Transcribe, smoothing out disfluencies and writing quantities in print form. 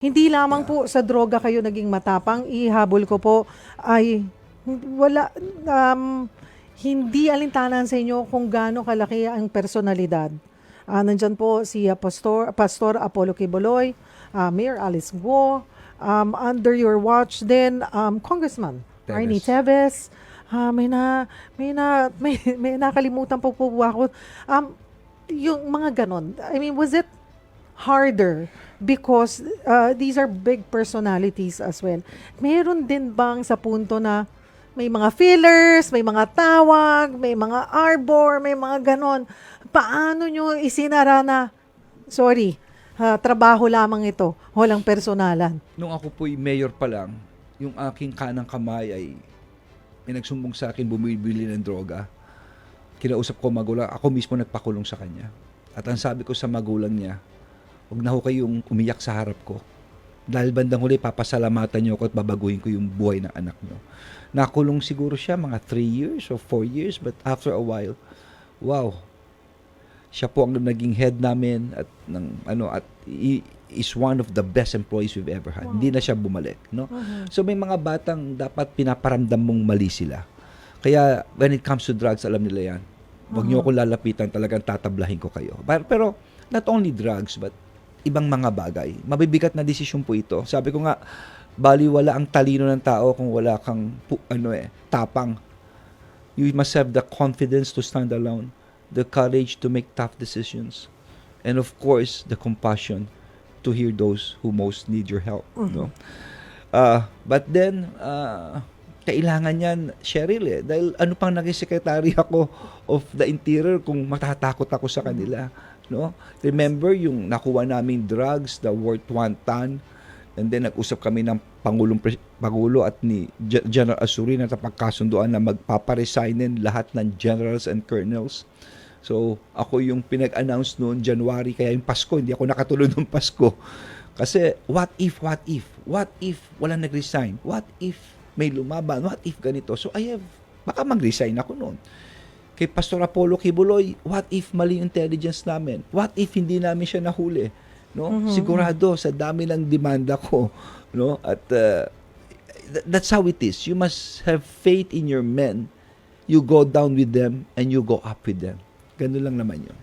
Hindi lamang Yeah. po sa droga kayo naging matapang, ihabol ko po ay wala, hindi alintanan sa inyo kung gaano kalaki ang personalidad. Nandyan po si Pastor Apollo Quiboloy, Mayor Alice Guo, under your watch din, Congressman Arnie Teves. Teves. May nakalimutan po ako. Yung mga ganon. I mean, was it harder because these are big personalities as well? Meron din bang sa punto na may mga fillers, may mga tawag, may mga arbor, may mga ganon? Paano nyo isinara na, sorry, trabaho lamang ito, walang personalan? Nung ako po'y mayor pa lang, yung aking kanang kamay ay may nagsumbong sa akin bumibili ng droga. Kinausap ko magulang, ako mismo nagpakulong sa kanya. At ang sabi ko sa magulang niya, huwag na ho kayong umiyak sa harap ko. Dahil bandang huli, papasalamatan niyo ako at babaguhin ko yung buhay ng anak niyo. Nakulong siguro siya mga 3 years or 4 years, but after a while, wow, siya po ang naging head namin at is one of the best employees we've ever had. Wow. Hindi na siya bumalik, no? So may mga batang dapat pinaparamdam mong mali sila. Kaya when it comes to drugs, alam nila yan. Huwag niyo ako lalapitan, talagang tatablahin ko kayo. Pero not only drugs, but ibang mga bagay. Mabibigat na desisyon po ito. Sabi ko nga, baliwala ang talino ng tao kung wala kang tapang. You must have the confidence to stand alone, the courage to make tough decisions, and of course, the compassion to hear those who most need your help. No? But then, kailangan yan, Cheryl, dahil ano pang naging secretary ako of the interior kung matatakot ako sa kanila. No? Remember yung nakuha naming drugs, the worth 1 ton, and then nag-usap kami ng Pangulo at ni General Asuri na napagkasunduan na magpaparesignin lahat ng generals and colonels. So, ako yung pinag-announce noon January, kaya yung Pasko, hindi ako nakatulog ng Pasko. Kasi, what if walang nag-resign? What if may lumaban? What if ganito? So, baka mag-resign ako noon. Kay Pastor Apollo Quiboloy, what if mali yung intelligence namin? What if hindi namin siya nahuli? No? Sigurado sa dami ng demanda ko, no? At that's how it is. You must have faith in your men. You go down with them and you go up with them. Ganun lang naman yun.